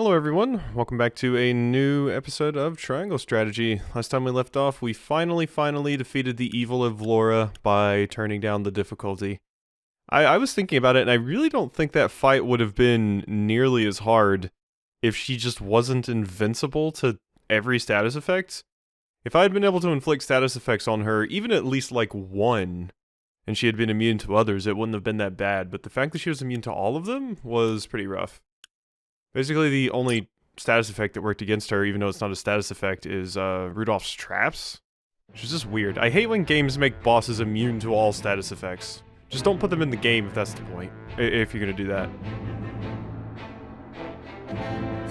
Hello everyone, welcome back to a new episode of Triangle Strategy. Last time we left off, we finally defeated the evil of Laura by turning down the difficulty. I was thinking about it, and I really don't think that fight would have been nearly as hard if she just wasn't invincible to every status effect. If I had been able to inflict status effects on her, even at least like one, and she had been immune to others, it wouldn't have been that bad, but the fact that she was immune to all of them was pretty rough. Basically, the only status effect that worked against her, even though it's not a status effect, is Rudolph's traps. Which is just weird. I hate when games make bosses immune to all status effects. Just don't put them in the game if that's the point, if you're gonna do that.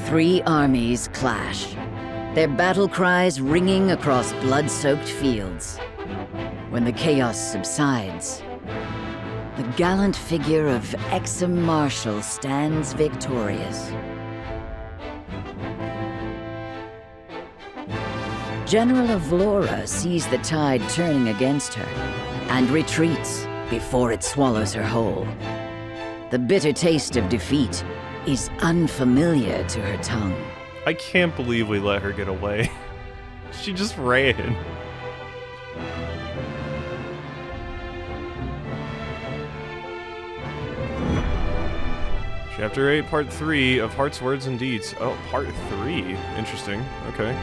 Three armies clash, their battle cries ringing across blood-soaked fields. When the chaos subsides, the gallant figure of Exharme Marshal stands victorious. General of Laura sees the tide turning against her and retreats before it swallows her whole. The bitter taste of defeat is unfamiliar to her tongue. I can't believe we let her get away. She just ran. Chapter 8, Part 3 of Heart's Words and Deeds. Oh, Part 3. Interesting. Okay.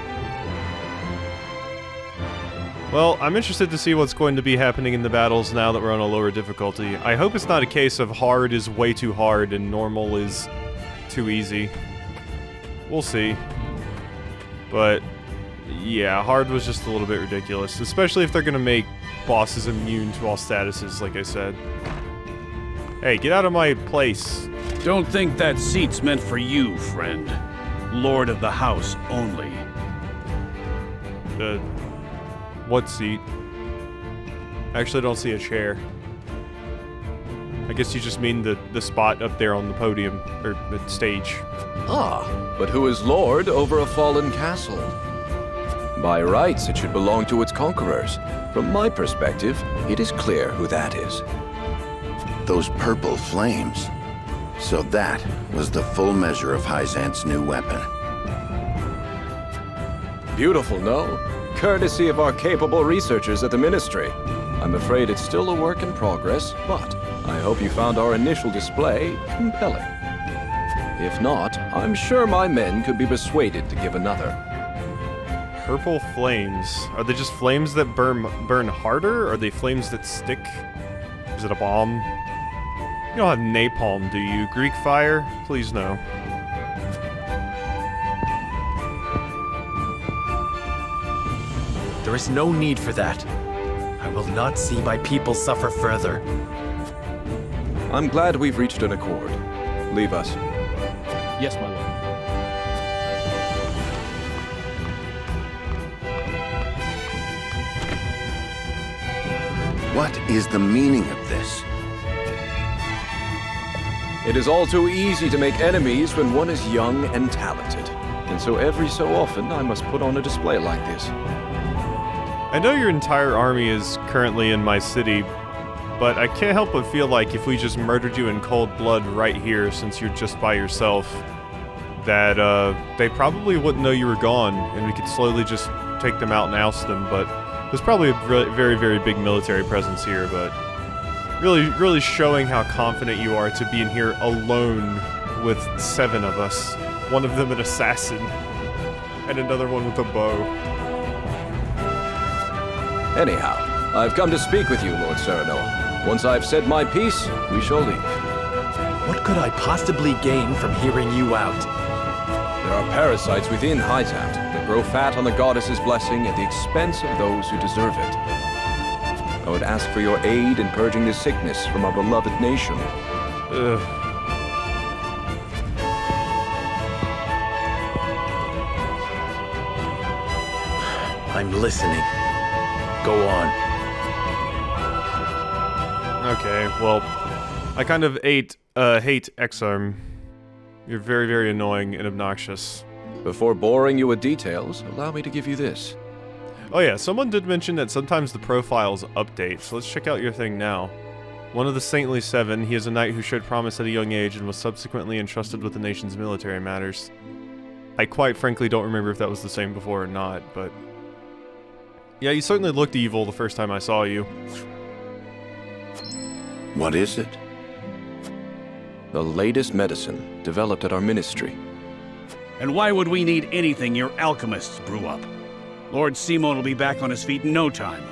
Well, I'm interested to see what's going to be happening in the battles now that we're on a lower difficulty. I hope it's not a case of hard is way too hard and normal is too easy. We'll see. But, yeah, hard was just a little bit ridiculous, especially if they're gonna make bosses immune to all statuses, like I said. Hey, get out of my place. Don't think that seat's meant for you, friend. Lord of the house only. What seat? I actually don't see a chair. I guess you just mean the spot up there on the podium, or the stage. Ah, but who is lord over a fallen castle? By rights, it should belong to its conquerors. From my perspective, it is clear who that is. Those purple flames. So that was the full measure of Hyzant's new weapon. Beautiful, no? Courtesy of our capable researchers at the Ministry. I'm afraid it's still a work in progress, but I hope you found our initial display compelling. If not, I'm sure my men could be persuaded to give another. Purple flames. Are they just flames that burn harder? Or are they flames that stick? Is it a bomb? You don't have napalm, do you? Greek fire? Please no. There is no need for that. I will not see my people suffer further. I'm glad we've reached an accord. Leave us. Yes, my lord. What is the meaning of this? It is all too easy to make enemies when one is young and talented. And so every so often, I must put on a display like this. I know your entire army is currently in my city, but I can't help but feel like if we just murdered you in cold blood right here, since you're just by yourself, that they probably wouldn't know you were gone, and we could slowly just take them out and oust them, but there's probably a very big military presence here, but really showing how confident you are to be in here alone with 7 of us. One of them an assassin, and another one with a bow. Anyhow, I've come to speak with you, Lord Serenoa. Once I've said my piece, we shall leave. What could I possibly gain from hearing you out? There are parasites within Hyzant that grow fat on the goddess's blessing at the expense of those who deserve it. I would ask for your aid in purging this sickness from our beloved nation. Ugh. I'm listening. Go on. Okay, well, I kind of hate Exharme. You're very annoying and obnoxious. Before boring you with details, allow me to give you this. Oh yeah, someone did mention that sometimes the profiles update, so let's check out your thing now. One of the Saintly Seven, he is a knight who showed promise at a young age and was subsequently entrusted with the nation's military matters. I quite frankly don't remember if that was the same before or not, but... yeah, you certainly looked evil the first time I saw you. What is it? The latest medicine developed at our ministry. And why would we need anything your alchemists brew up? Lord Simon will be back on his feet in no time.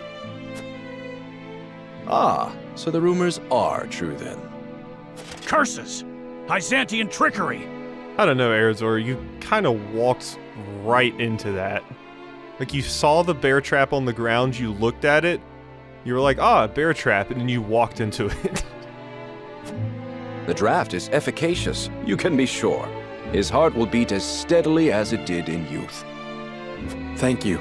Ah, so the rumors are true then. Curses! Byzantine trickery! I don't know, Erzor, you kind of walked right into that. Like, you saw the bear trap on the ground, you looked at it, you were like, ah, bear trap, and then you walked into it. The draft is efficacious, you can be sure. His heart will beat as steadily as it did in youth. Thank you.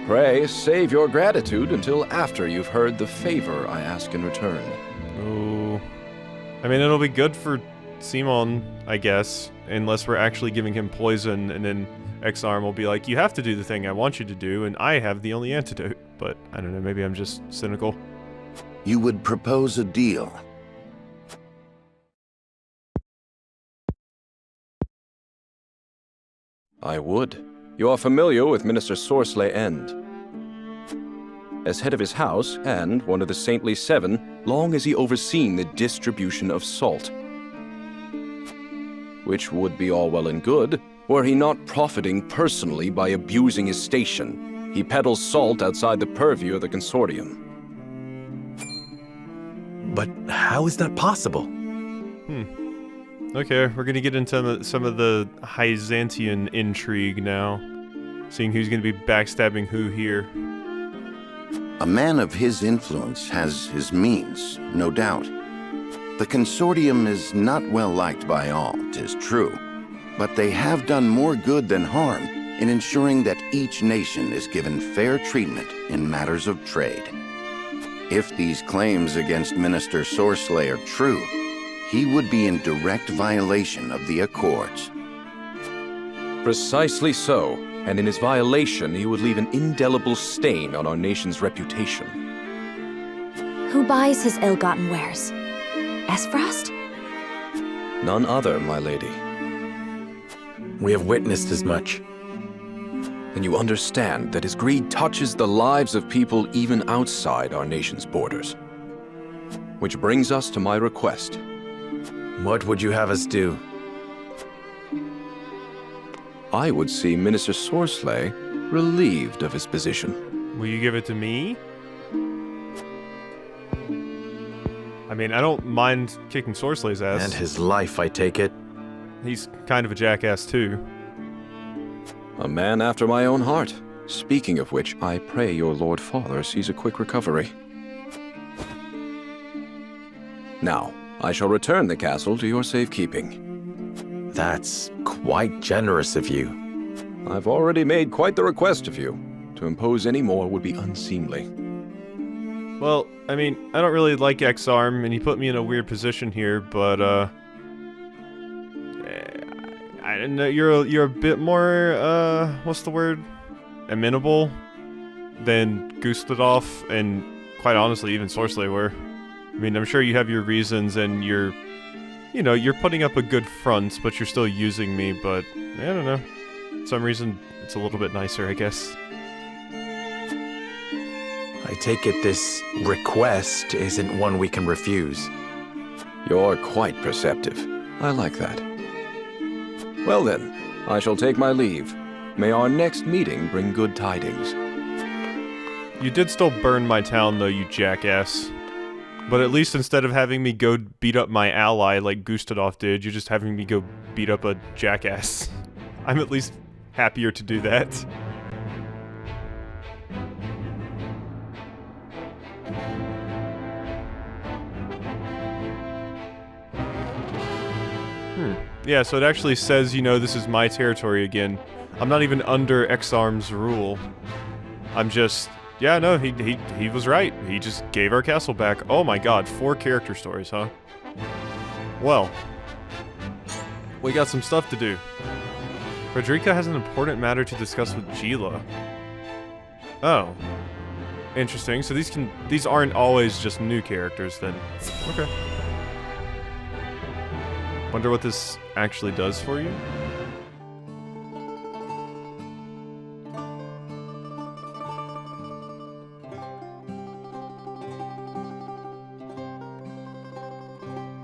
Pray save your gratitude until after you've heard the favor I ask in return. Ooh. I mean, it'll be good for Simon, I guess, unless we're actually giving him poison, and then Exharme will be like, you have to do the thing I want you to do, and I have the only antidote. But, I don't know, maybe I'm just cynical. You would propose a deal. I would. You are familiar with Minister Sorsley End. As head of his house, and one of the Saintly Seven, long has he overseen the distribution of salt. Which would be all well and good, were he not profiting personally by abusing his station. He peddles salt outside the purview of the consortium. But how is that possible? Okay, we're gonna get into some of the Byzantine intrigue now. Seeing who's gonna be backstabbing who here. A man of his influence has his means, no doubt. The consortium is not well liked by all, 'tis true, but they have done more good than harm in ensuring that each nation is given fair treatment in matters of trade. If these claims against Minister Sorsley are true, he would be in direct violation of the Accords. Precisely so, and in his violation he would leave an indelible stain on our nation's reputation. Who buys his ill-gotten wares? Esfrost? None other, my lady. We have witnessed as much. Then you understand that his greed touches the lives of people even outside our nation's borders. Which brings us to my request. What would you have us do? I would see Minister Sorsley relieved of his position. Will you give it to me? I mean, I don't mind kicking Sorsley's ass. And his life, I take it. He's kind of a jackass too. A man after my own heart. Speaking of which, I pray your Lord Father sees a quick recovery. Now, I shall return the castle to your safekeeping. That's quite generous of you. I've already made quite the request of you. To impose any more would be unseemly. Well, I mean, I don't really like Exharme, and he put me in a weird position here, but, I don't know, you're a bit more, what's the word? Amenable than Gustadolf, and quite honestly, even Sorsley were. I mean, I'm sure you have your reasons, and you're putting up a good front, but you're still using me, but, I don't know. For some reason, it's a little bit nicer, I guess. I take it this request isn't one we can refuse. You're quite perceptive. I like that. Well then, I shall take my leave. May our next meeting bring good tidings. You did still burn my town, though, you jackass. But at least instead of having me go beat up my ally like Gustadolf did, you're just having me go beat up a jackass. I'm at least happier to do that. Yeah, so it actually says, this is my territory again. I'm not even under Exharme's rule. I'm just... Yeah, no, he was right. He just gave our castle back. Oh my god, 4 character stories, huh? Well, we got some stuff to do. Frederica has an important matter to discuss with Gila. Oh. Interesting. So these aren't always just new characters then. Okay. Wonder what this actually does for you?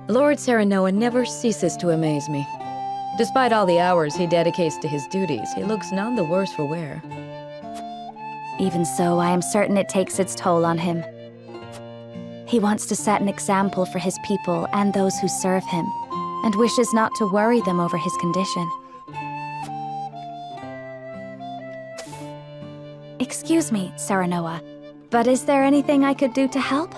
Lord Serenoa never ceases to amaze me. Despite all the hours he dedicates to his duties, he looks none the worse for wear. Even so, I am certain it takes its toll on him. He wants to set an example for his people and those who serve him, and wishes not to worry them over his condition. Excuse me, Serenoa, but is there anything I could do to help?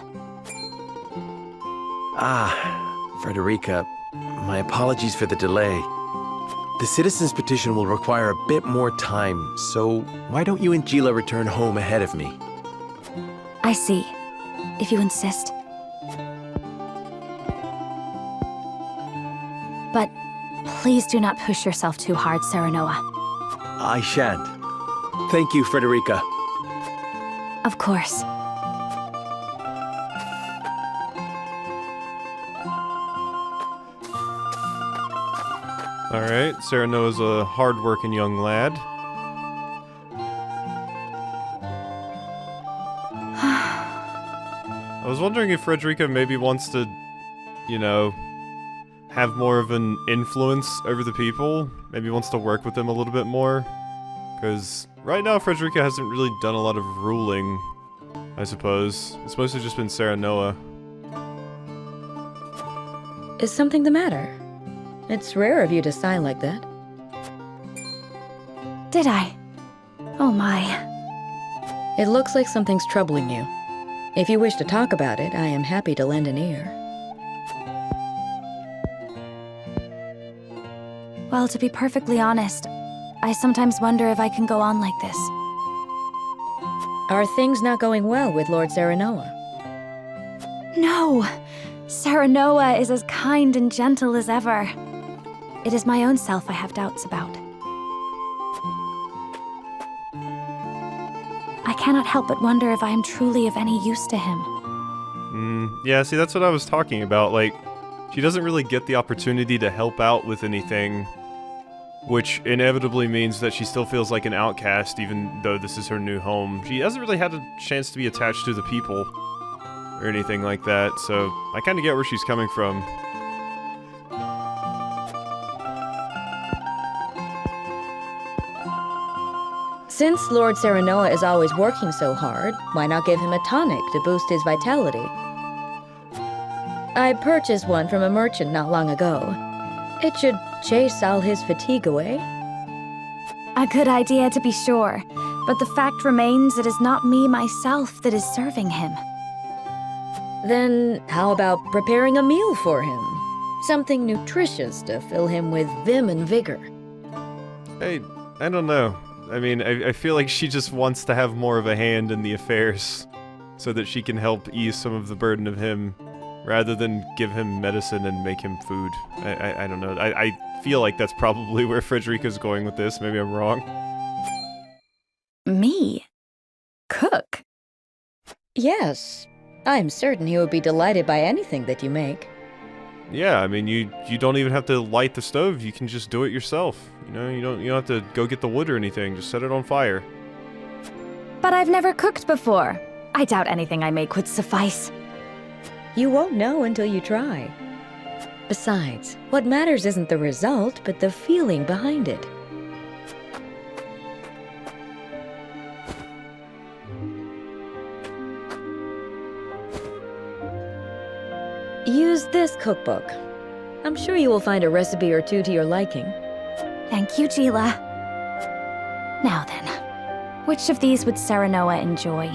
Frederica, my apologies for the delay. The citizen's petition will require a bit more time, so why don't you and Gila return home ahead of me? I see, if you insist. But please do not push yourself too hard, Serenoa. I shan't. Thank you, Frederica. Of course. Alright, Serenoa's a hard-working young lad. I was wondering if Frederica maybe wants to, you know, have more of an influence over the people. Maybe wants to work with them a little bit more. Because right now Frederica hasn't really done a lot of ruling, I suppose. It's mostly just been Serenoa. Is something the matter? It's rare of you to sigh like that. Did I? Oh my. It looks like something's troubling you. If you wish to talk about it, I am happy to lend an ear. Well, to be perfectly honest, I sometimes wonder if I can go on like this. Are things not going well with Lord Serenoa? No! Serenoa is as kind and gentle as ever. It is my own self I have doubts about. I cannot help but wonder if I am truly of any use to him. Yeah, see, that's what I was talking about. Like, she doesn't really get the opportunity to help out with anything, which inevitably means that she still feels like an outcast, even though this is her new home. She hasn't really had a chance to be attached to the people or anything like that, so I kind of get where she's coming from. Since Lord Serenoa is always working so hard, why not give him a tonic to boost his vitality? I purchased one from a merchant not long ago. It should chase all his fatigue away. A good idea to be sure, but the fact remains it is not me myself that is serving him. Then how about preparing a meal for him? Something nutritious to fill him with vim and vigor. Hey, I don't know. I mean, I feel like she just wants to have more of a hand in the affairs so that she can help ease some of the burden of him rather than give him medicine and make him food. I don't know. I feel like that's probably where Frederica's going with this. Maybe I'm wrong. Me? Cook? Yes. I'm certain he would be delighted by anything that you make. Yeah, I mean, you don't even have to light the stove. You can just do it yourself. You know, you don't have to go get the wood or anything. Just set it on fire. But I've never cooked before. I doubt anything I make would suffice. You won't know until you try. Besides, what matters isn't the result, but the feeling behind it. Use this cookbook. I'm sure you will find a recipe or two to your liking. Thank you, Gila. Now then, which of these would Serenoa enjoy?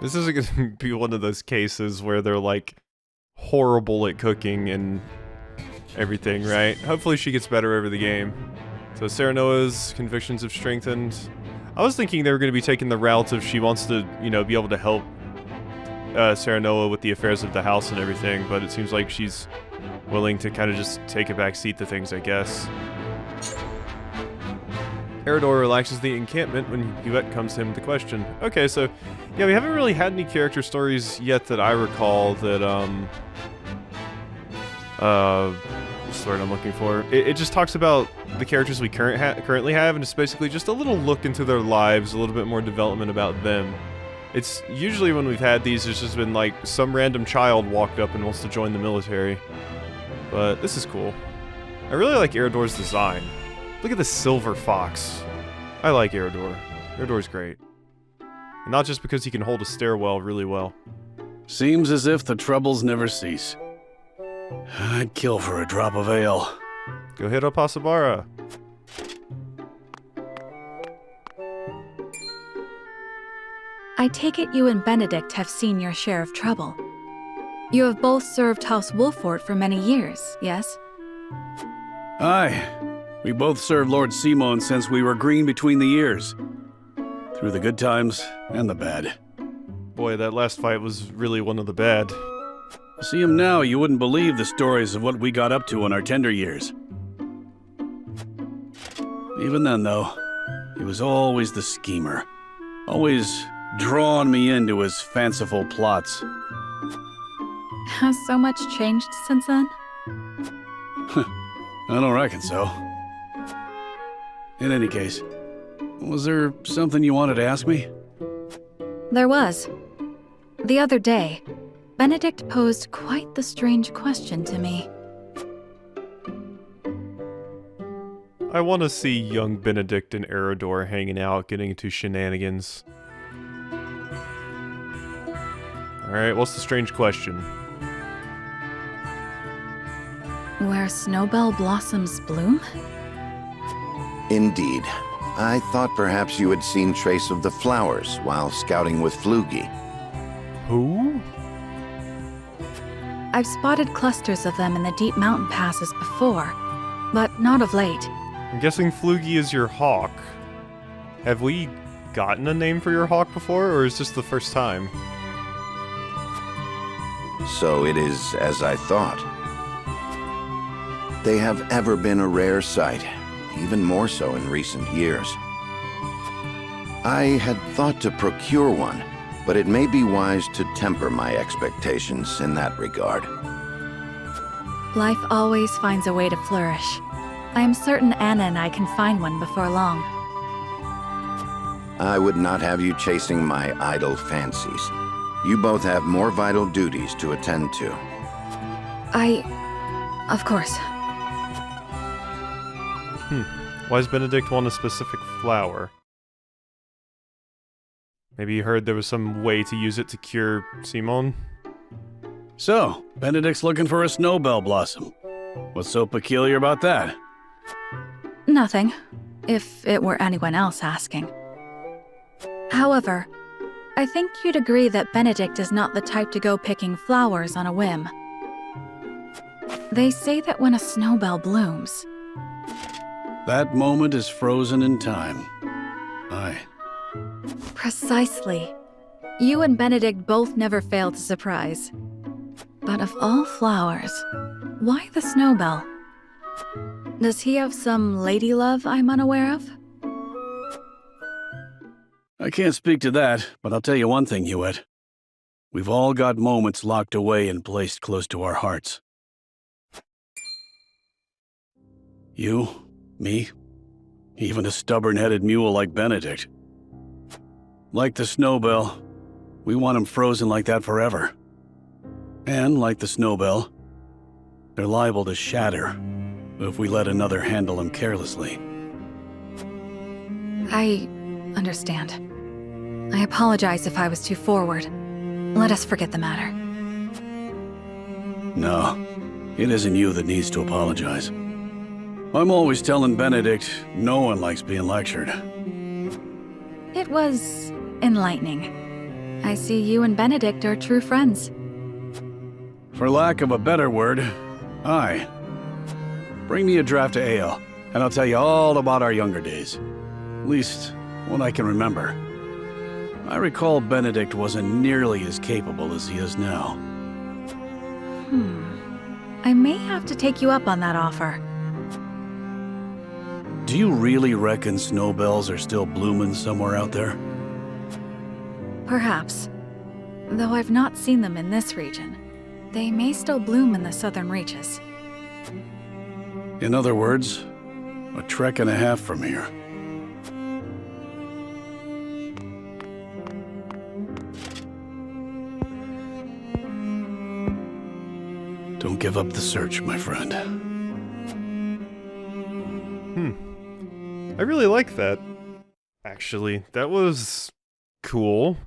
This isn't going to be one of those cases where they're, like, horrible at cooking and everything, right? Hopefully she gets better over the game. So Serenoa's convictions have strengthened. I was thinking they were going to be taking the route of she wants to, you know, be able to help Serenoa with the affairs of the house and everything, but it seems like she's willing to kind of just take a back seat to things, I guess. Eridor relaxes the encampment when Yvette comes to him with the question. Okay, so, yeah, we haven't really had any character stories yet that I recall that, what's the word I'm looking for? It just talks about the characters we currently have, and it's basically just a little look into their lives, a little bit more development about them. It's usually when we've had these, there's just been like some random child walked up and wants to join the military. But this is cool. I really like Eridor's design. Look at the silver fox. I like Eridor. Eridor's great. And not just because he can hold a stairwell really well. Seems as if the troubles never cease. I'd kill for a drop of ale. Go hit up Asabara. I take it you and Benedict have seen your share of trouble. You have both served House Wolfort for many years, yes? Aye. We both served Lord Simon since we were green between the ears. Through the good times and the bad. Boy, that last fight was really one of the bad. See him now, you wouldn't believe the stories of what we got up to in our tender years. Even then, though, he was always the schemer. Always drawing me into his fanciful plots. Has so much changed since then? I don't reckon so. In any case, was there something you wanted to ask me? There was. The other day, Benedict posed quite the strange question to me. I want to see young Benedict and Eridor hanging out, getting into shenanigans. Alright, what's the strange question? Where snowbell blossoms bloom? Indeed. I thought perhaps you had seen trace of the flowers while scouting with Flugy. Who? I've spotted clusters of them in the deep mountain passes before, but not of late. I'm guessing Flugy is your hawk. Have we gotten a name for your hawk before, or is this the first time? So it is as I thought. They have ever been a rare sight, even more so in recent years. I had thought to procure one, but it may be wise to temper my expectations in that regard. Life always finds a way to flourish. I am certain Anna and I can find one before long. I would not have you chasing my idle fancies. You both have more vital duties to attend to. Of course. Why does Benedict want a specific flower? Maybe you heard there was some way to use it to cure Simon? So, Benedict's looking for a snowbell blossom. What's so peculiar about that? Nothing, if it were anyone else asking. However, I think you'd agree that Benedict is not the type to go picking flowers on a whim. They say that when a snowbell blooms... That moment is frozen in time. Aye. Precisely. You and Benedict both never fail to surprise. But of all flowers, why the snowbell? Does he have some lady love I'm unaware of? I can't speak to that, but I'll tell you one thing, Hewitt. We've all got moments locked away and placed close to our hearts. You, me, even a stubborn-headed mule like Benedict. Like the snowbell, we want him frozen like that forever. And like the snowbell, they're liable to shatter if we let another handle them carelessly. I understand. I apologize if I was too forward. Let us forget the matter. No, it isn't you that needs to apologize. I'm always telling Benedict no one likes being lectured. It was enlightening. I see you and Benedict are true friends. For lack of a better word, aye. Bring me a draft of ale, and I'll tell you all about our younger days. At least, what I can remember. I recall Benedict wasn't nearly as capable as he is now. I may have to take you up on that offer. Do you really reckon snowbells are still blooming somewhere out there? Perhaps. Though I've not seen them in this region. They may still bloom in the southern reaches. In other words, a trek and a half from here. Don't give up the search, my friend. I really like that. Actually, that was cool.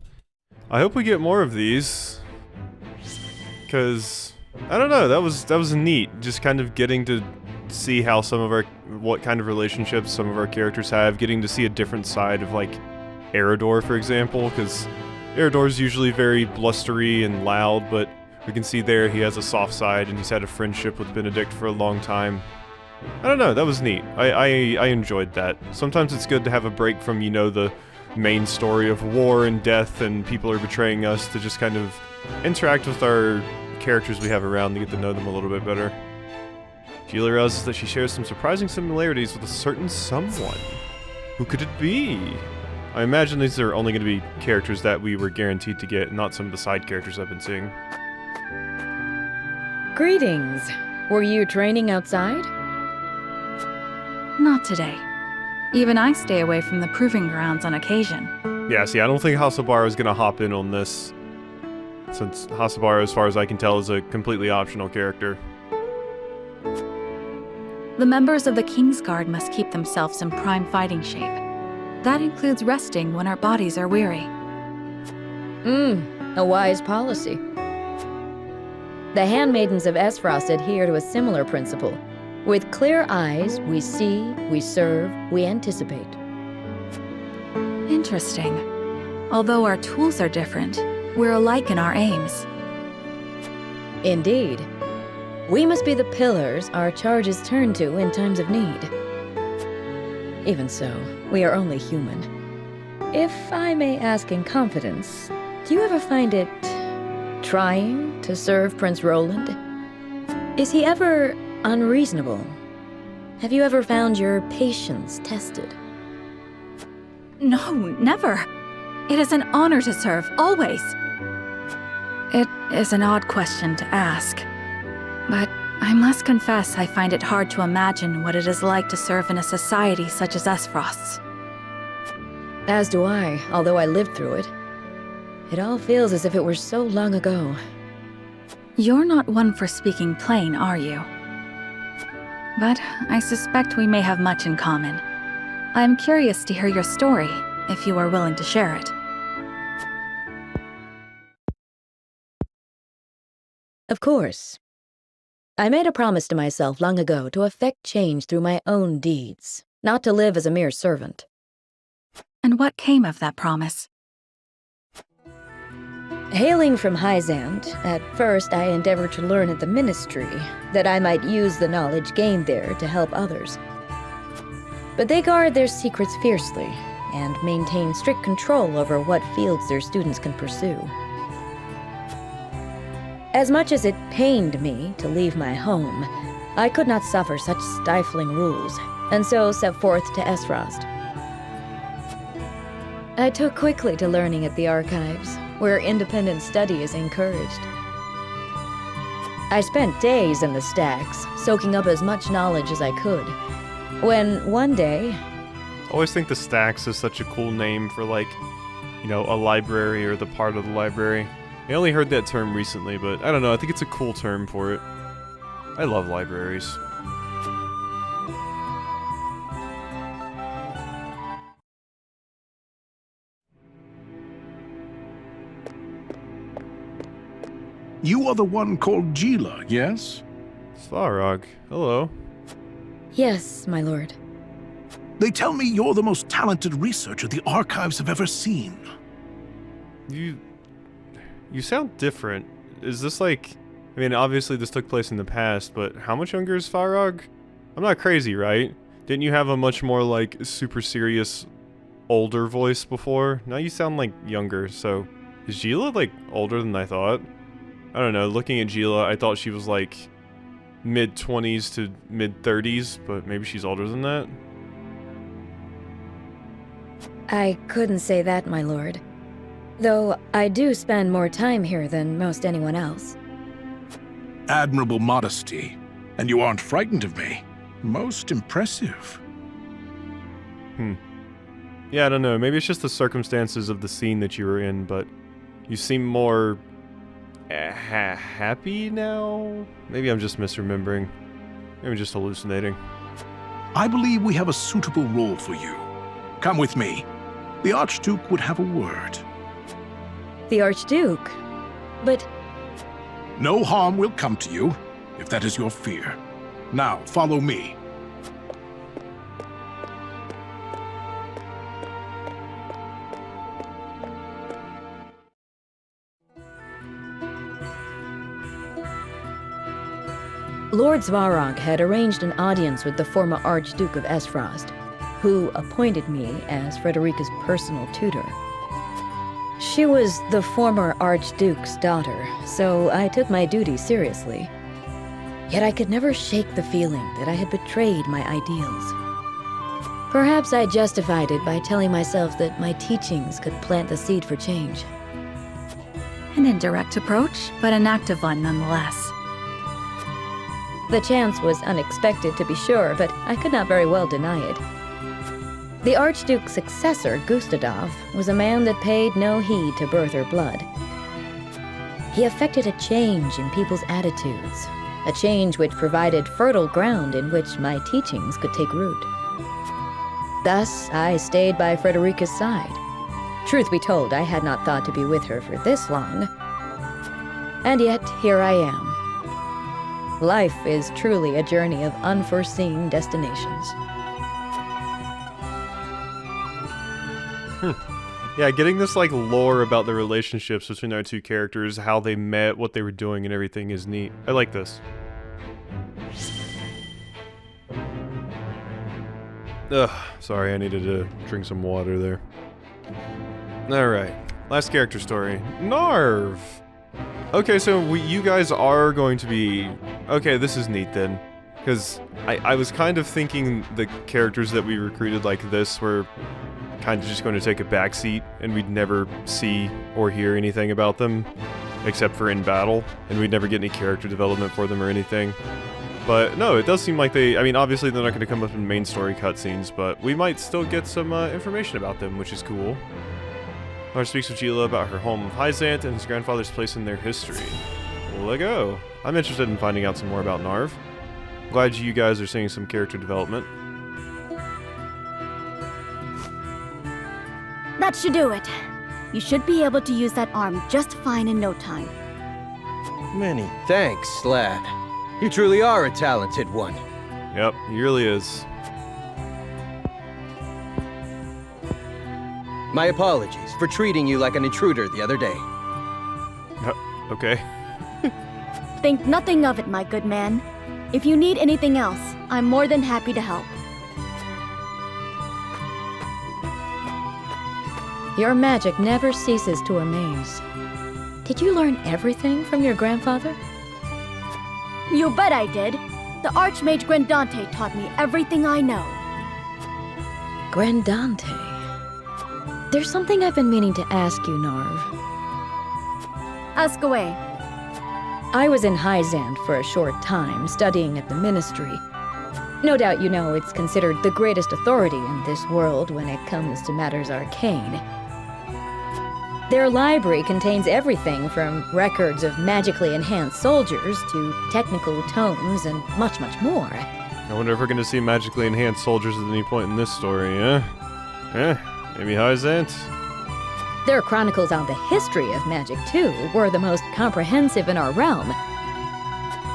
I hope we get more of these. Cause I don't know, that was neat. Just kind of getting to see how what kind of relationships some of our characters have, getting to see a different side of like Eridor, for example, because Eridor's usually very blustery and loud, but we can see there he has a soft side and he's had a friendship with Benedict for a long time. I don't know, that was neat. I enjoyed that. Sometimes it's good to have a break from, you know, the main story of war and death and people are betraying us, to just kind of interact with our characters we have around to get to know them a little bit better. Sheila realizes that she shares some surprising similarities with a certain someone. Who could it be? I imagine these are only going to be characters that we were guaranteed to get, not some of the side characters I've been seeing. Greetings. Were you training outside? Not today. Even I stay away from the proving grounds on occasion. Yeah, see, I don't think Hasabara is going to hop in on this, since Hasabara, as far as I can tell, is a completely optional character. The members of the King's Guard must keep themselves in prime fighting shape. That includes resting when our bodies are weary. A wise policy. The handmaidens of Esfrost adhere to a similar principle. With clear eyes, we see, we serve, we anticipate. Interesting. Although our tools are different, we're alike in our aims. Indeed. We must be the pillars our charges turn to in times of need. Even so, we are only human. If I may ask in confidence, do you ever find it trying to serve Prince Roland? Is he ever unreasonable? Have you ever found your patience tested? No, never. It is an honor to serve, always. It is an odd question to ask, but I must confess I find it hard to imagine what it is like to serve in a society such as Esfrost's. As do I, although I lived through it. It all feels as if it were so long ago. You're not one for speaking plain, are you? But I suspect we may have much in common. I'm curious to hear your story, if you are willing to share it. Of course. I made a promise to myself long ago to effect change through my own deeds, not to live as a mere servant. And what came of that promise? Hailing from Hyzand, at first I endeavored to learn at the Ministry, that I might use the knowledge gained there to help others. But they guard their secrets fiercely, and maintain strict control over what fields their students can pursue. As much as it pained me to leave my home, I could not suffer such stifling rules, and so set forth to Esfrost. I took quickly to learning at the archives, where independent study is encouraged. I spent days in the stacks, soaking up as much knowledge as I could. When one day... I always think the Stacks is such a cool name for, like, you know, a library or the part of the library. I only heard that term recently, but I don't know, I think it's a cool term for it. I love libraries. You are the one called Gila, yes? Svarog, hello. Yes, my lord. They tell me you're the most talented researcher the archives have ever seen. You sound different. Is this like... I mean, obviously this took place in the past, but how much younger is Svarog? I'm not crazy, right? Didn't you have a much more, like, super serious, older voice before? Now you sound, like, younger, so... Is Gila, like, older than I thought? I don't know, looking at Gila, I thought she was, like, mid-20s to mid-30s, but maybe she's older than that? I couldn't say that, my lord. Though I do spend more time here than most anyone else. Admirable modesty. And you aren't frightened of me. Most impressive. Yeah, I don't know. Maybe it's just the circumstances of the scene that you were in, but you seem more happy now? Maybe I'm just misremembering. Maybe I'm just hallucinating. I believe we have a suitable role for you. Come with me. The Archduke would have a word. The Archduke? But No harm will come to you, if that is your fear. Now, follow me. Lord Svarog had arranged an audience with the former Archduke of Esfrost, who appointed me as Frederica's personal tutor. She was the former Archduke's daughter, so I took my duty seriously. Yet I could never shake the feeling that I had betrayed my ideals. Perhaps I justified it by telling myself that my teachings could plant the seed for change. An indirect approach, but an active one nonetheless. The chance was unexpected, to be sure, but I could not very well deny it. The Archduke's successor, Gustadov, was a man that paid no heed to birth or blood. He effected a change in people's attitudes, a change which provided fertile ground in which my teachings could take root. Thus, I stayed by Frederica's side. Truth be told, I had not thought to be with her for this long. And yet, here I am. Life is truly a journey of unforeseen destinations. Yeah, getting this like lore about the relationships between our two characters, how they met, what they were doing, and everything is neat. I like this. Ugh, sorry, I needed to drink some water there. Alright, last character story. Narv! Okay, so you guys are going to be... Okay, this is neat then. Because I was kind of thinking the characters that we recruited like this were kind of just going to take a backseat and we'd never see or hear anything about them except for in battle, and we'd never get any character development for them or anything. But no, it does seem like they... I mean, obviously they're not going to come up in main story cutscenes, but we might still get some information about them, which is cool. Narv speaks with Gila about her home of Hyzant and his grandfather's place in their history. Lego. I'm interested in finding out some more about Narv. Glad you guys are seeing some character development. That should do it. You should be able to use that arm just fine in no time. Many thanks, lad. You truly are a talented one. Yep, he really is. My apologies for treating you like an intruder the other day. Okay. Think nothing of it, my good man. If you need anything else, I'm more than happy to help. Your magic never ceases to amaze. Did you learn everything from your grandfather? You bet I did. The Archmage Grandante taught me everything I know. Grandante. There's something I've been meaning to ask you, Narv. Ask away. I was in Hyzant for a short time, studying at the Ministry. No doubt you know it's considered the greatest authority in this world when it comes to matters arcane. Their library contains everything from records of magically enhanced soldiers to technical tomes and much, much more. I wonder if we're going to see magically enhanced soldiers at any point in this story, Maybe Hyzant? Their chronicles on the history of magic, too, were the most comprehensive in our realm.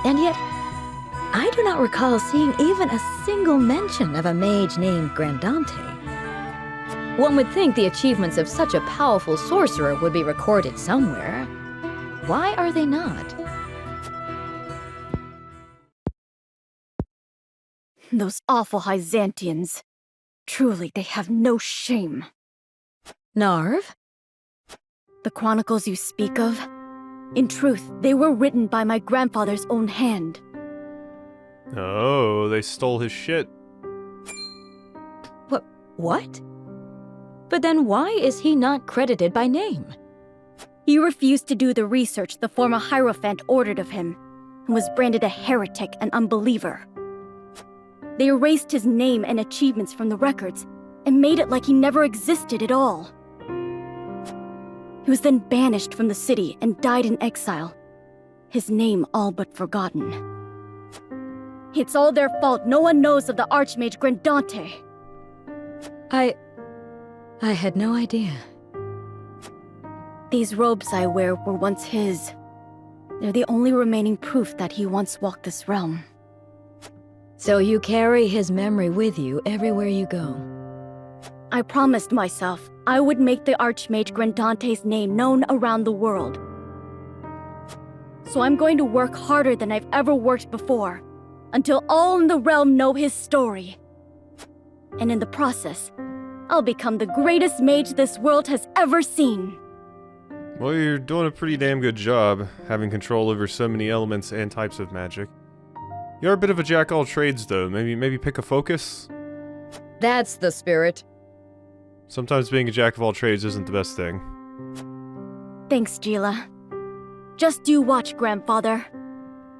And yet, I do not recall seeing even a single mention of a mage named Grandante. One would think the achievements of such a powerful sorcerer would be recorded somewhere. Why are they not? Those awful Hyzantians. Truly, they have no shame. Narv? The chronicles you speak of? In truth, they were written by my grandfather's own hand. Oh, they stole his shit. What? But then why is he not credited by name? He refused to do the research the former Hierophant ordered of him, and was branded a heretic and unbeliever. They erased his name and achievements from the records, and made it like he never existed at all. He was then banished from the city and died in exile, his name all but forgotten. It's all their fault no one knows of the Archmage Grandante. I had no idea. These robes I wear were once his. They're the only remaining proof that he once walked this realm. So you carry his memory with you everywhere you go. I promised myself I would make the Archmage Grandante's name known around the world. So I'm going to work harder than I've ever worked before, until all in the realm know his story. And in the process, I'll become the greatest mage this world has ever seen. Well, you're doing a pretty damn good job, having control over so many elements and types of magic. You're a bit of a jack-all-trades, though. Maybe pick a focus? That's the spirit. Sometimes being a jack-of-all-trades isn't the best thing. Thanks, Gila. Just you watch, Grandfather.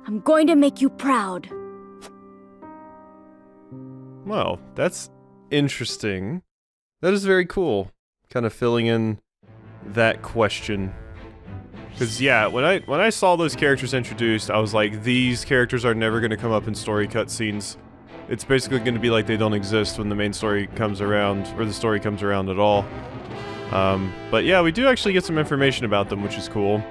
I'm going to make you proud. Well, that's interesting. That is very cool. Kind of filling in that question. Because yeah, when I saw those characters introduced, I was like, these characters are never going to come up in story cutscenes. It's basically going to be like they don't exist when the main story comes around, or the story comes around at all. But yeah, we do actually get some information about them, which is cool.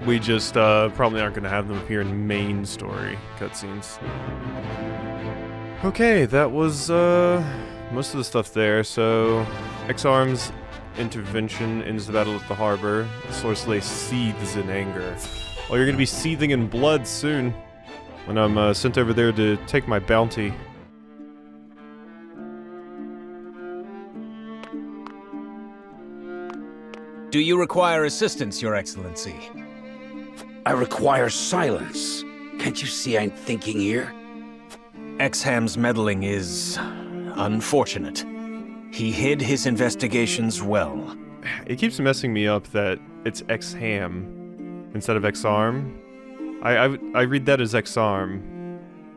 We just probably aren't going to have them appear in main story cutscenes. Okay, that was most of the stuff there. So, Exharme's intervention ends the battle at the harbor. Sorcerer seethes in anger. Well, you're going to be seething in blood soon, when I'm sent over there to take my bounty. Do you require assistance, Your Excellency? I require silence. Can't you see I'm thinking here? Exharme's meddling is unfortunate. He hid his investigations well. It keeps messing me up that it's Exharme instead of Exharme. I read that as Exharme,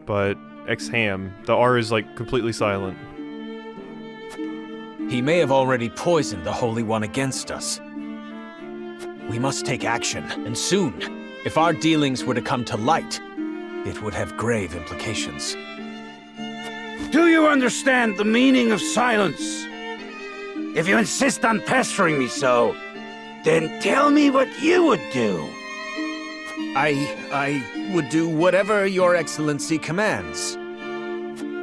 but Exharme, the R is like completely silent. He may have already poisoned the Holy One against us. We must take action, and soon. If our dealings were to come to light, it would have grave implications. Do you understand the meaning of silence? If you insist on pestering me so, then tell me what you would do. I would do whatever Your Excellency commands.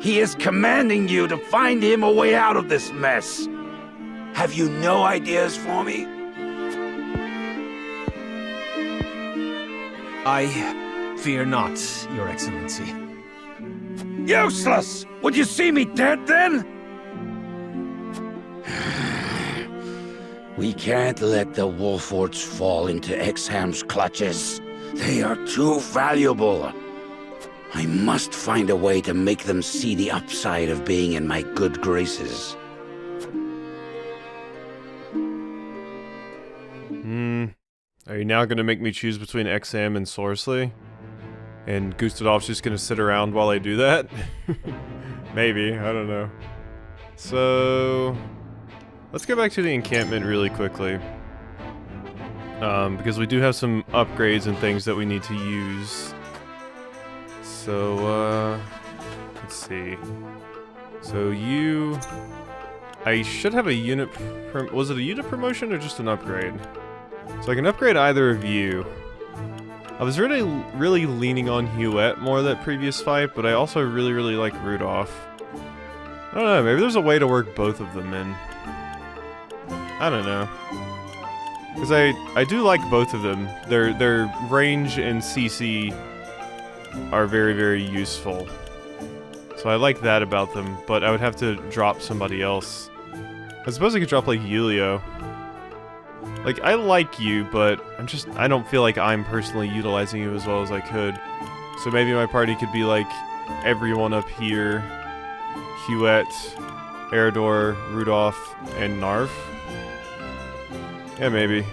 He is commanding you to find him a way out of this mess. Have you no ideas for me? I fear not, Your Excellency. Useless! Would you see me dead then? We can't let the Wolforts fall into Exharme's clutches. They are too valuable. I must find a way to make them see the upside of being in my good graces. Are you now going to make me choose between Exharme and Sorcerer? And Gustadov's just going to sit around while I do that? Maybe, I don't know. So, let's go back to the encampment really quickly. Because we do have some upgrades and things that we need to use. So, let's see. So I should have a unit, was it a unit promotion or just an upgrade? So I can upgrade either of you. I was really leaning on Huette more that previous fight, but I also really like Rudolph. I don't know, maybe there's a way to work both of them in. I don't know. Because I do like both of them. Their range and CC are very useful. So I like that about them, but I would have to drop somebody else. I suppose I could drop like Yulio. Like, I like you, but I don't feel like I'm personally utilizing you as well as I could. So maybe my party could be like everyone up here, Huette, Eridor, Rudolph, and Narv. Yeah, maybe.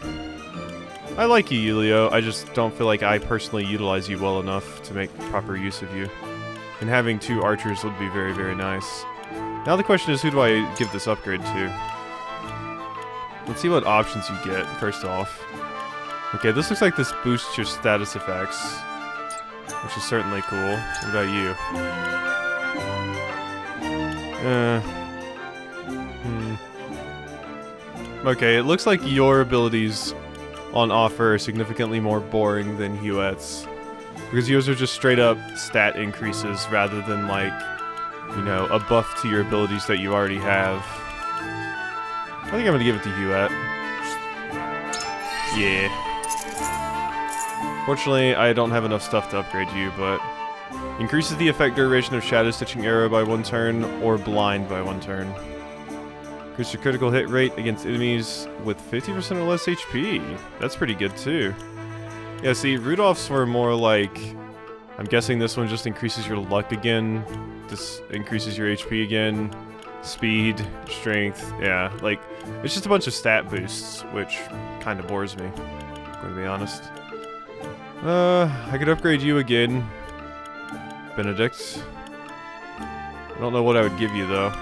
I like you, Yulio. I just don't feel like I personally utilize you well enough to make proper use of you. And having 2 archers would be very, very nice. Now the question is, who do I give this upgrade to? Let's see what options you get, first off. Okay, this looks like this boosts your status effects, which is certainly cool. What about you? Okay, it looks like your abilities on offer are significantly more boring than Huette's. Because yours are just straight up stat increases rather than like, you know, a buff to your abilities that you already have. I think I'm gonna give it to Huette. Yeah. Fortunately, I don't have enough stuff to upgrade you, but increases the effect duration of Shadow Stitching Arrow by 1 turn, or Blind by 1 turn. Increase your critical hit rate against enemies with 50% or less HP. That's pretty good too. Yeah, see, Rudolph's were more like... I'm guessing this one just increases your luck again. This increases your HP again. Speed, strength, yeah. Like, it's just a bunch of stat boosts, which kind of bores me, I'm going to be honest. I could upgrade you again, Benedict. I don't know what I would give you, though.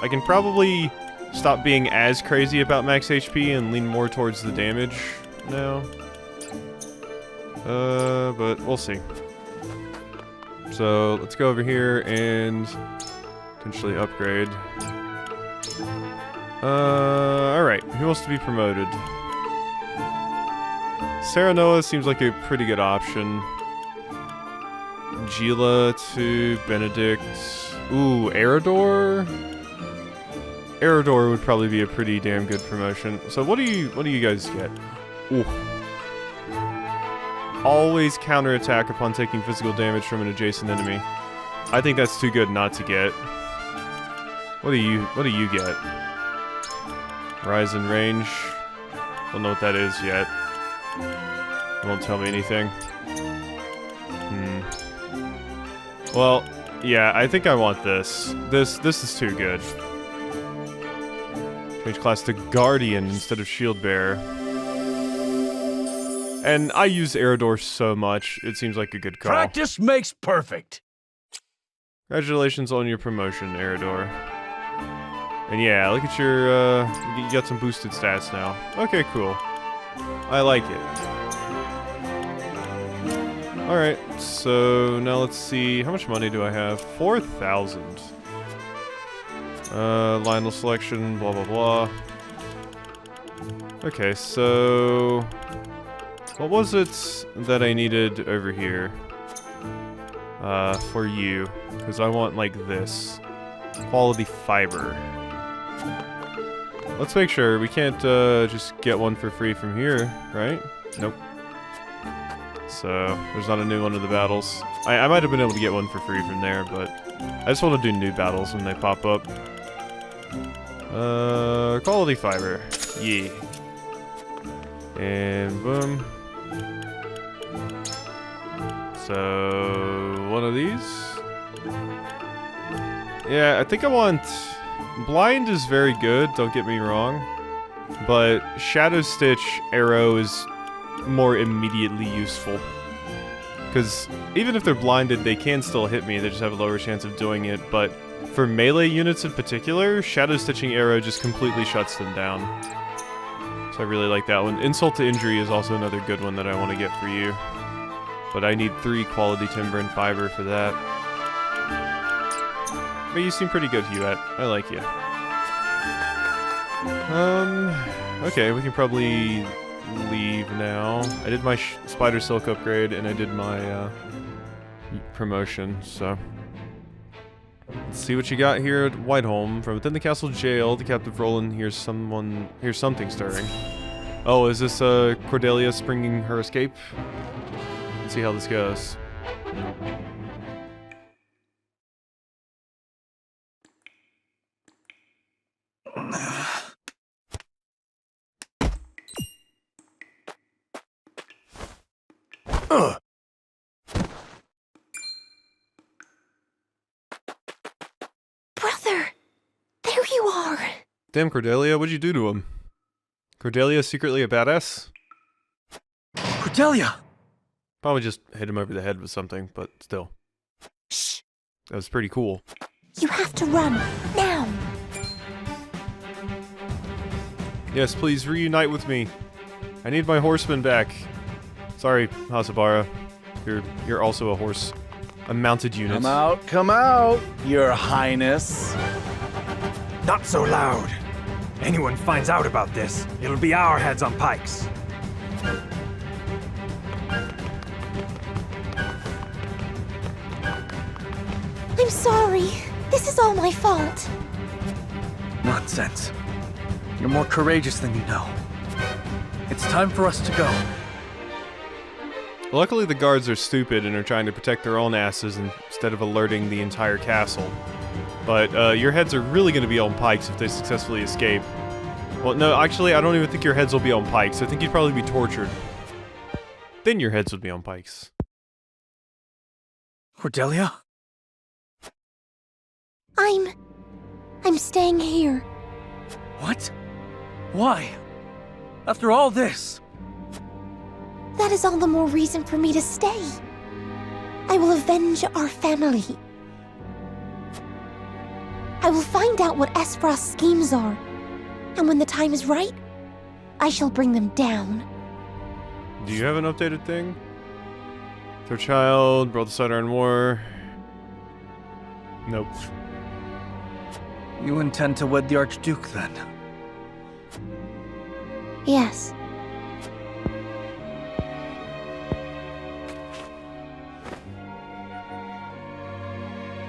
I can probably stop being as crazy about max HP and lean more towards the damage now. But we'll see. So, let's go over here and potentially upgrade. Alright. Who wants to be promoted? Serenoa seems like a pretty good option. Gila to Benedict. Ooh, Eridor? Eridor would probably be a pretty damn good promotion. So what do you guys get? Ooh. Always counterattack upon taking physical damage from an adjacent enemy. I think that's too good not to get. What do you get? Rise in range. Don't know what that is yet. Won't tell me anything. Well, yeah, I think I want this. This is too good. Change class to Guardian instead of Shield Bearer. And I use Eridor so much, it seems like a good call. Practice makes perfect. Congratulations on your promotion, Eridor. And yeah, look at your, you got some boosted stats now. Okay, cool. I like it. Alright, so now let's see, how much money do I have? 4,000. Lionel selection, blah blah blah. Okay, so... what was it that I needed over here? For you. Because I want, like, this. Quality fiber. Let's make sure. We can't, just get one for free from here, right? Nope. So, there's not a new one of the battles. I might have been able to get one for free from there, but... I just want to do new battles when they pop up. Quality fiber. Yeah. And boom. So, one of these. Yeah, I think I want... Blind is very good, don't get me wrong. But Shadow Stitch Arrow is more immediately useful. Because even if they're blinded, they can still hit me, they just have a lower chance of doing it. But for melee units in particular, Shadow Stitching Arrow just completely shuts them down. So I really like that one. Insult to Injury is also another good one that I want to get for you. But I need 3 quality timber and fiber for that. But you seem pretty good, Huette. I like you. Okay, we can probably leave now. I did my Spider Silk upgrade, and I did my, promotion, so... Let's see what you got here at Whiteholm. From within the castle jail, the captive Roland hears something stirring. Oh, is this, Cordelia springing her escape? Let's see how this goes. Damn, Cordelia, what'd you do to him? Cordelia secretly a badass? Cordelia! Probably just hit him over the head with something, but still. Shh! That was pretty cool. You have to run, now! Yes, please reunite with me. I need my horseman back. Sorry, Hasabara. You're also a horse. A mounted unit. Come out, your highness. Not so loud. Anyone finds out about this, it'll be our heads on pikes. I'm sorry. This is all my fault. Nonsense. You're more courageous than you know. It's time for us to go. Luckily, the guards are stupid and are trying to protect their own asses instead of alerting the entire castle. But your heads are really going to be on pikes if they successfully escape. Well, no, actually, I don't even think your heads will be on pikes. I think you'd probably be tortured. Then your heads would be on pikes. Cordelia? I'm staying here. What? Why? After all this? That is all the more reason for me to stay. I will avenge our family. I will find out what Esfrost's schemes are, and when the time is right, I shall bring them down. Do you have an updated thing? Their child, brought the cider in war. Nope. You intend to wed the Archduke, then? Yes.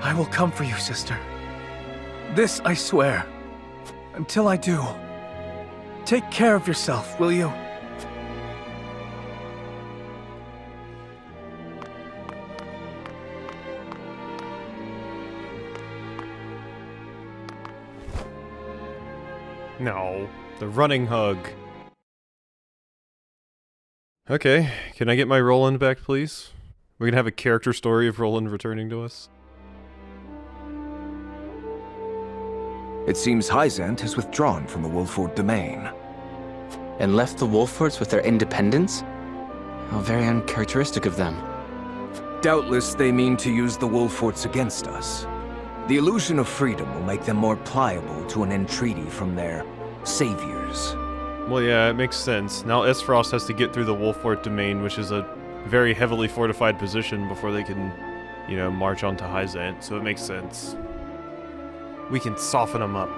I will come for you, sister. This I swear. Until I do. Take care of yourself, will you? No, the running hug. Okay, can I get my Roland back, please? We can have a character story of Roland returning to us. It seems Hyzant has withdrawn from the Wolford domain. And left the Wolfords with their independence? How very uncharacteristic of them. Doubtless they mean to use the Wolfords against us. The illusion of freedom will make them more pliable to an entreaty from their saviors. Well, yeah, it makes sense. Now Esfrost has to get through the Wolfort domain, which is a very heavily fortified position before they can, you know, march on to Hyzant, so it makes sense. We can soften them up.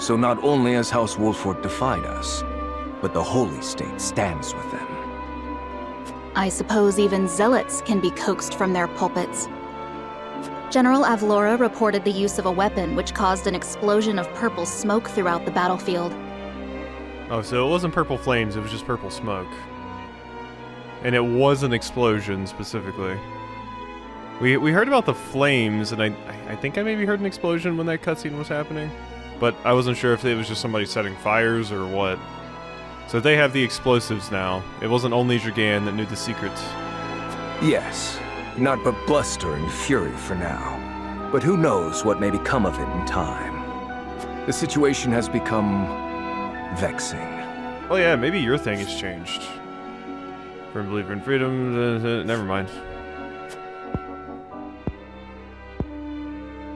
So not only has House Wolford defied us, but the Holy State stands with them. I suppose even zealots can be coaxed from their pulpits. General Avlora reported the use of a weapon which caused an explosion of purple smoke throughout the battlefield. Oh, so it wasn't purple flames, it was just purple smoke. And it was an explosion, specifically. We heard about the flames, and I think I maybe heard an explosion when that cutscene was happening. But I wasn't sure if it was just somebody setting fires or what. So they have the explosives now. It wasn't only Dragan that knew the secret. Yes, not but bluster and fury for now. But who knows what may become of it in time. The situation has become vexing. Oh yeah, maybe your thing has changed. Firm believer in freedom, never mind.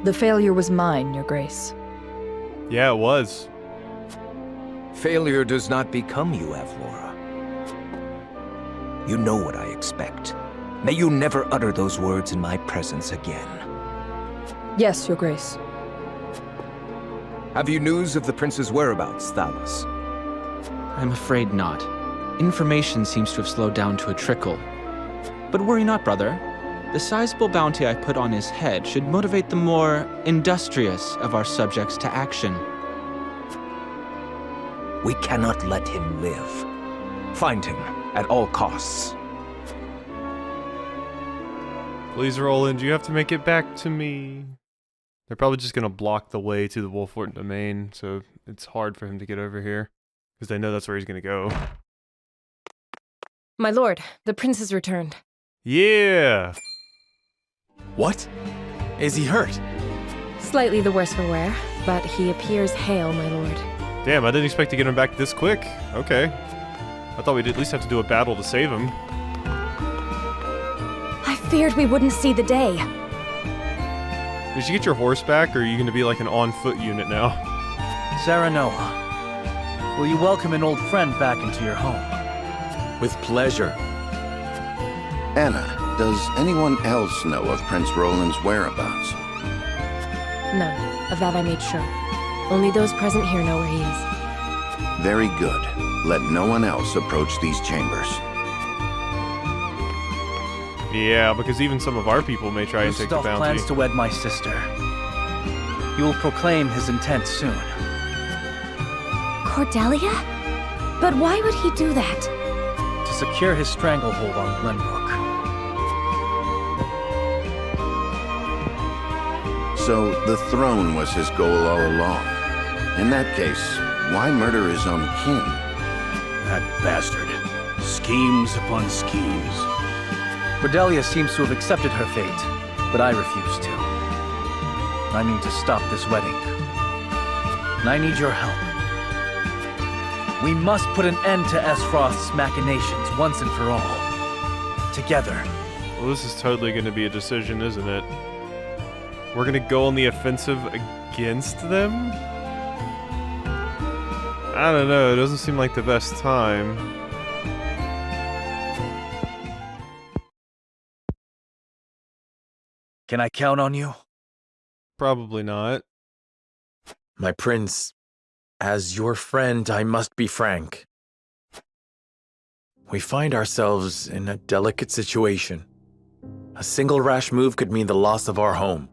The failure was mine, Your Grace. Yeah, it was. Failure does not become you, Avlora. You know what I expect. May you never utter those words in my presence again. Yes, Your Grace. Have you news of the prince's whereabouts, Thalos? I'm afraid not. Information seems to have slowed down to a trickle. But worry not, brother. The sizable bounty I put on his head should motivate the more industrious of our subjects to action. We cannot let him live. Find him at all costs. Please, Roland, you have to make it back to me. They're probably just gonna block the way to the Wolfort domain, so it's hard for him to get over here. Because they know that's where he's gonna go. My lord, the prince has returned. Yeah! What? Is he hurt? Slightly the worse for wear, but he appears hale, my lord. Damn, I didn't expect to get him back this quick. Okay. I thought we'd at least have to do a battle to save him. I feared we wouldn't see the day. Did you get your horse back, or are you going to be like an on-foot unit now? Serenoa, will you welcome an old friend back into your home? With pleasure. Anna, does anyone else know of Prince Roland's whereabouts? None. Of that I made sure. Only those present here know where he is. Very good. Let no one else approach these chambers. Yeah, because even some of our people may try and take the Gustav bounty. plans to wed my sister. You will proclaim his intent soon. Cordelia? But why would he do that? To secure his stranglehold on Glenbrook. So the throne was his goal all along. In that case, why murder his own kin? That bastard. Schemes upon schemes. Cordelia seems to have accepted her fate, but I refuse to. I mean to stop this wedding. And I need your help. We must put an end to Esfrost's machinations once and for all. Together. Well, this is totally going to be a decision, isn't it? We're going to go on the offensive against them? I don't know, it doesn't seem like the best time. Can I count on you? Probably not. My prince, as your friend, I must be frank. We find ourselves in a delicate situation. A single rash move could mean the loss of our home.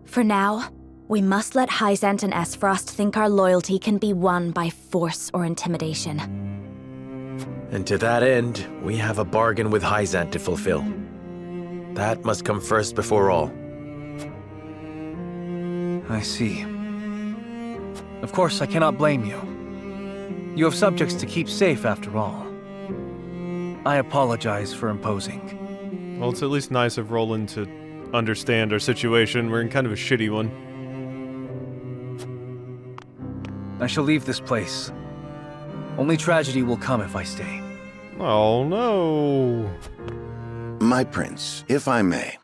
For now, we must let Hyzant and Esfrost think our loyalty can be won by force or intimidation. And to that end, we have a bargain with Hyzant to fulfill. That must come first before all. I see. Of course, I cannot blame you. You have subjects to keep safe after all. I apologize for imposing. Well, it's at least nice of Roland to understand our situation. We're in kind of a shitty one. I shall leave this place. Only tragedy will come if I stay. Oh, no. My prince, if I may.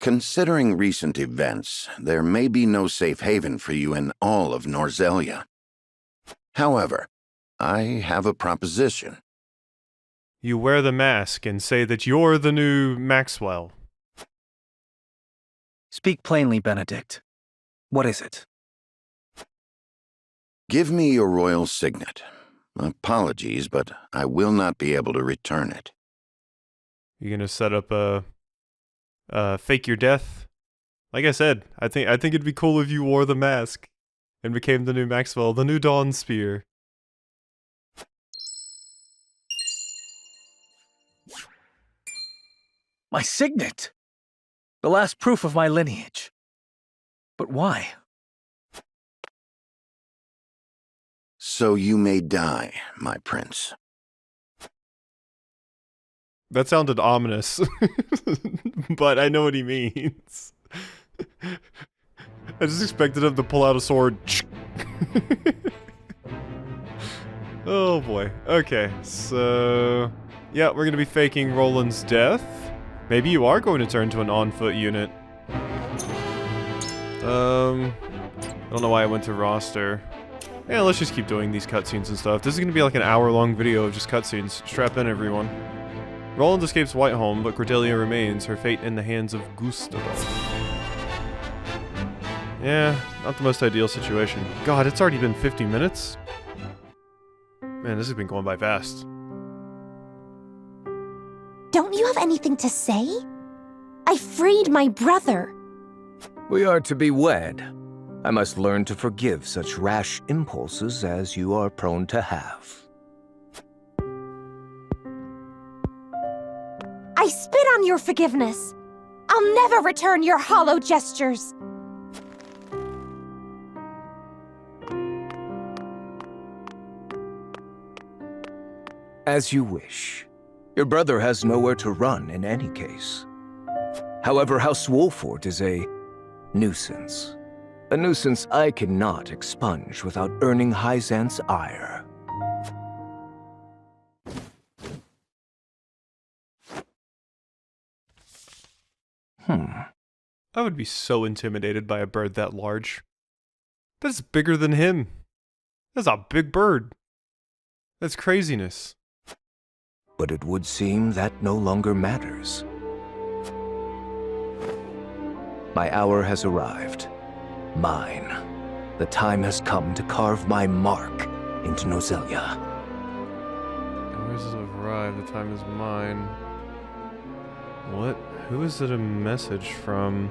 Considering recent events, there may be no safe haven for you in all of Norzelia. However, I have a proposition. You wear the mask and say that you're the new Maxwell. Speak plainly, Benedict. What is it? Give me your royal signet. Apologies, but I will not be able to return it. You gonna set up a fake your death? Like I said, I think it'd be cool if you wore the mask and became the new Maxwell, the new Dawn Spear. My signet! The last proof of my lineage. But why? So you may die, my prince. That sounded ominous, but I know what he means. I just expected him to pull out a sword. Oh boy. Okay, so... yeah, we're gonna be faking Roland's death. Maybe you are going to turn to an on-foot unit. I don't know why I went to roster. Yeah, let's just keep doing these cutscenes and stuff. This is gonna be like an hour-long video of just cutscenes. Strap in, everyone. Roland escapes Whiteholm, but Cordelia remains, her fate in the hands of Gustav. Yeah, not the most ideal situation. God, it's already been 50 minutes? Man, this has been going by fast. Don't you have anything to say? I freed my brother. We are to be wed. I must learn to forgive such rash impulses as you are prone to have. I spit on your forgiveness. I'll never return your hollow gestures. As you wish. Your brother has nowhere to run in any case. However, House Wolfort is a nuisance. A nuisance I cannot expunge without earning Hyzant's ire. I would be so intimidated by a bird that large. That's bigger than him. That's a big bird. That's craziness. But it would seem that no longer matters. My hour has arrived. Mine. The time has come to carve my mark into Nozelia. Where's it arrived? The time is mine. What? Who is it a message from?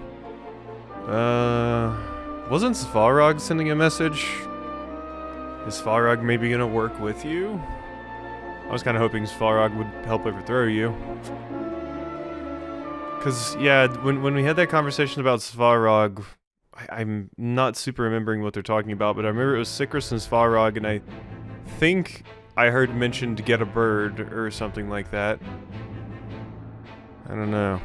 Wasn't Svarog sending a message? Is Svarog maybe gonna work with you? I was kind of hoping Svarog would help overthrow you. Cause yeah, when we had that conversation about Svarog, I'm not super remembering what they're talking about, but I remember it was Sikris and Svarog, and I think I heard mentioned to get a bird or something like that. I don't know.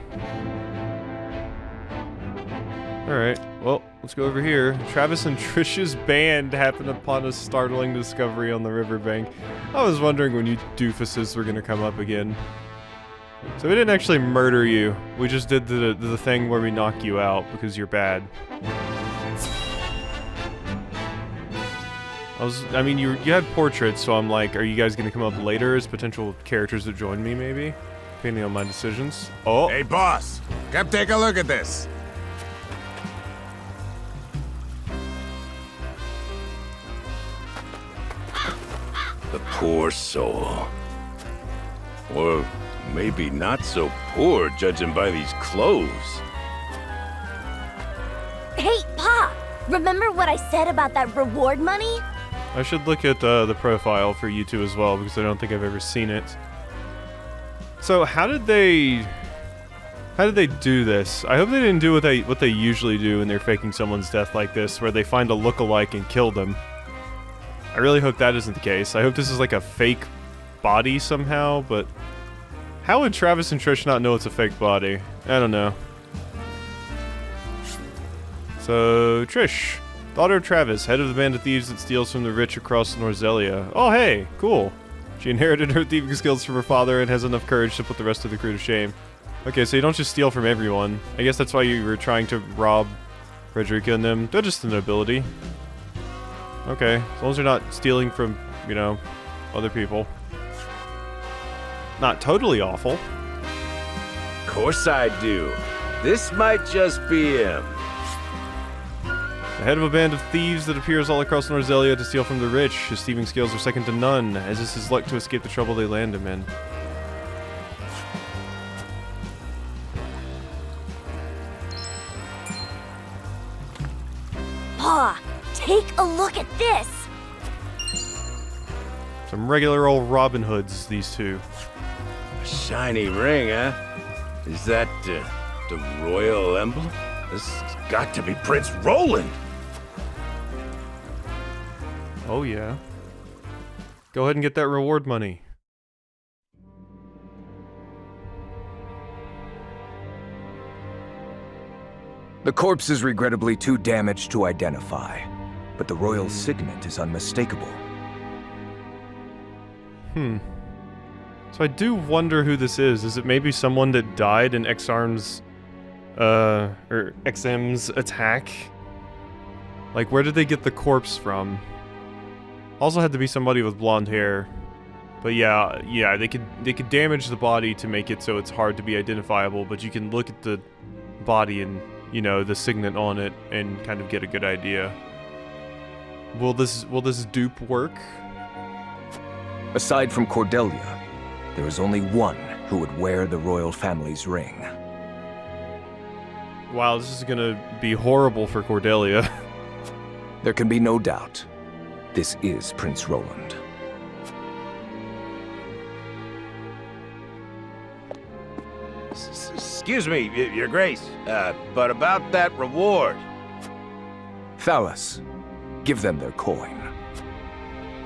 Alright, well, let's go over here. Travis and Trish's band happened upon a startling discovery on the riverbank. I was wondering when you doofuses were gonna come up again. So we didn't actually murder you. We just did the thing where we knock you out because you're bad. I mean, you had portraits, so I'm like, are you guys gonna come up later as potential characters that join me, maybe? Depending on my decisions. Oh! Hey, boss! Come take a look at this! The poor soul. Or maybe not so poor, judging by these clothes. Hey, Pa! Remember what I said about that reward money? I should look at the profile for you two as well, because I don't think I've ever seen it. So how did they do this? I hope they didn't do what they usually do when they're faking someone's death like this, where they find a lookalike and kill them. I really hope that isn't the case. I hope this is like a fake body somehow, but how would Travis and Trish not know it's a fake body? I don't know. So, Trish, daughter of Travis, head of the band of thieves that steals from the rich across Norzelia. Oh, hey, cool. She inherited her thieving skills from her father and has enough courage to put the rest of the crew to shame. Okay, so you don't just steal from everyone. I guess that's why you were trying to rob Frederica and them. They're just the nobility. Okay, as long as they're not stealing from, you know, other people. Not totally awful. Course I do. This might just be him. The head of a band of thieves that appears all across Norzelia to steal from the rich. His thieving skills are second to none, as is his luck to escape the trouble they land him in. Pa, take a look at this! Some regular old Robin Hoods, these two. A shiny ring, huh? Is that the royal emblem? This has got to be Prince Roland! Oh yeah. Go ahead and get that reward money. The corpse is regrettably too damaged to identify, but the royal signet is unmistakable. So I do wonder who this is. Is it maybe someone that died in Exharme's, or XM's attack? Like, where did they get the corpse from? Also had to be somebody with blonde hair. But yeah, they could damage the body to make it so it's hard to be identifiable, but you can look at the body and, you know, the signet on it and kind of get a good idea. Will this dupe work? Aside from Cordelia, there is only one who would wear the royal family's ring. Wow, this is gonna be horrible for Cordelia. There can be no doubt. This is Prince Roland. Excuse me, Your Grace, but about that reward. Thalas, give them their coin.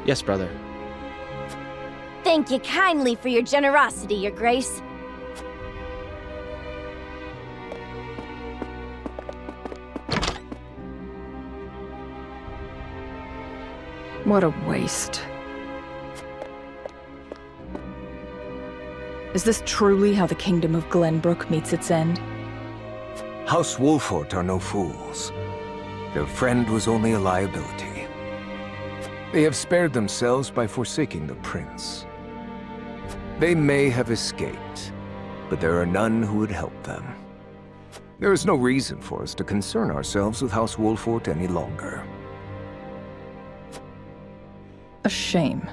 Yes, brother. Thank you kindly for your generosity, Your Grace. What a waste. Is this truly how the kingdom of Glenbrook meets its end? House Wolfort are no fools. Their friend was only a liability. They have spared themselves by forsaking the prince. They may have escaped, but there are none who would help them. There is no reason for us to concern ourselves with House Wolfort any longer. A shame.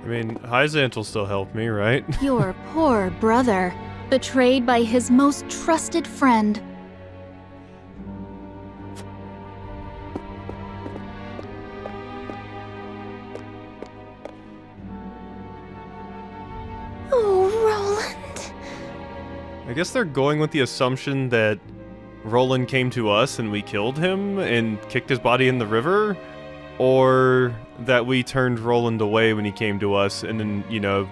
I mean, Hyzant will still help me, right? Your poor brother, betrayed by his most trusted friend. Oh, Roland. I guess they're going with the assumption that Roland came to us and we killed him and kicked his body in the river, or that we turned Roland away when he came to us and then, you know,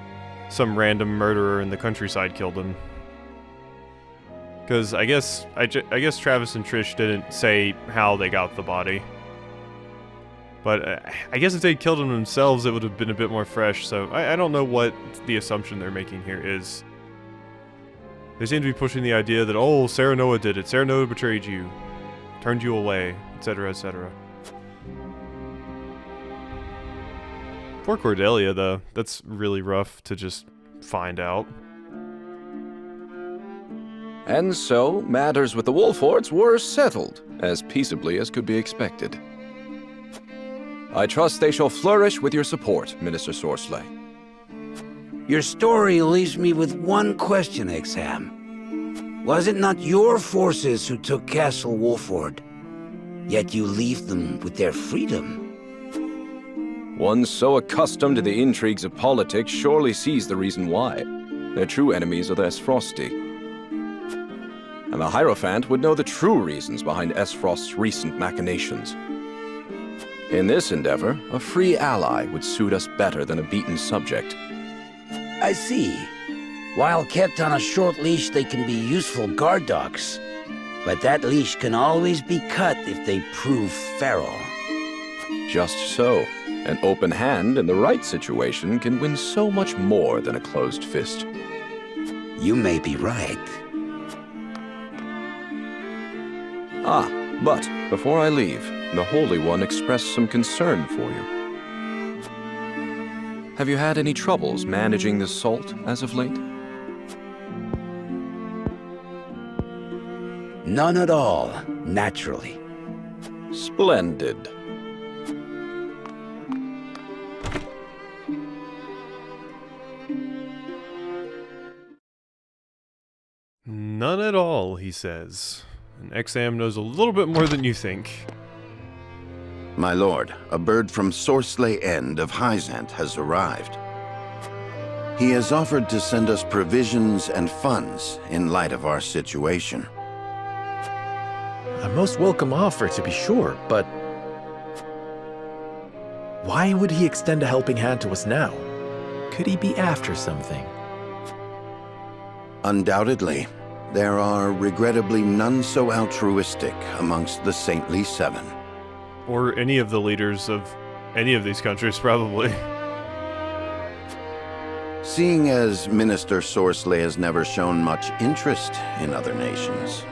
some random murderer in the countryside killed him. Because I guess Travis and Trish didn't say how they got the body. But I guess if they'd killed him themselves, it would have been a bit more fresh, so I don't know what the assumption they're making here is. They seem to be pushing the idea that, oh, Serenoa did it, Serenoa betrayed you, turned you away, etc., etc. Poor Cordelia, though. That's really rough to just find out. And so, matters with the Wolforts were settled, as peaceably as could be expected. I trust they shall flourish with your support, Minister Sorsley. Your story leaves me with one question, Exharme. Was it not your forces who took Castle Wolford, yet you leave them with their freedom? One so accustomed to the intrigues of politics surely sees the reason why. Their true enemies are the Esfrosti. And the Hierophant would know the true reasons behind Esfrost's recent machinations. In this endeavor, a free ally would suit us better than a beaten subject. I see. While kept on a short leash, they can be useful guard dogs. But that leash can always be cut if they prove feral. Just so. An open hand in the right situation can win so much more than a closed fist. You may be right. Ah, but before I leave, the Holy One expressed some concern for you. Have you had any troubles managing the salt as of late? None at all, naturally. Splendid. None at all, he says. And Exharme knows a little bit more than you think. My lord, a bird from Sorsley End of Hyzant has arrived. He has offered to send us provisions and funds in light of our situation. A most welcome offer, to be sure, but why would he extend a helping hand to us now? Could he be after something? Undoubtedly. There are, regrettably, none so altruistic amongst the Saintly Seven. Or any of the leaders of any of these countries, probably. Seeing as Minister Sorsley has never shown much interest in other nations,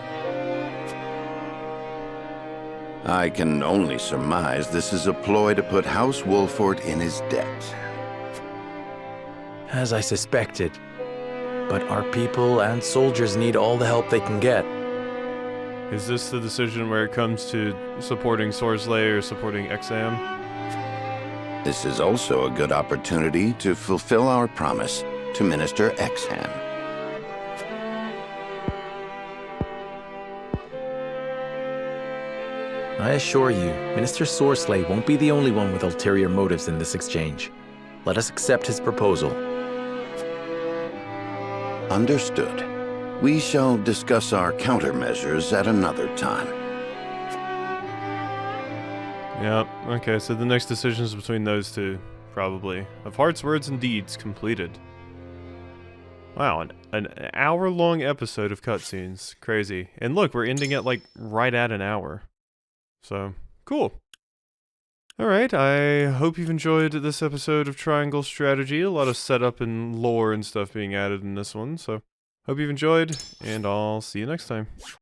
I can only surmise this is a ploy to put House Wolfort in his debt. As I suspected. But our people and soldiers need all the help they can get. Is this the decision where it comes to supporting Sorsley or supporting Exharme? This is also a good opportunity to fulfill our promise to Minister Exharme. I assure you, Minister Sorsley won't be the only one with ulterior motives in this exchange. Let us accept his proposal. Understood. We shall discuss our countermeasures at another time. Yeah, okay, so the next decision is between those two, probably. Of hearts, words, and deeds completed. Wow, an hour-long episode of cutscenes. Crazy. And look, we're ending it like right at an hour. So, cool. Alright, I hope you've enjoyed this episode of Triangle Strategy. A lot of setup and lore and stuff being added in this one, so hope you've enjoyed, and I'll see you next time.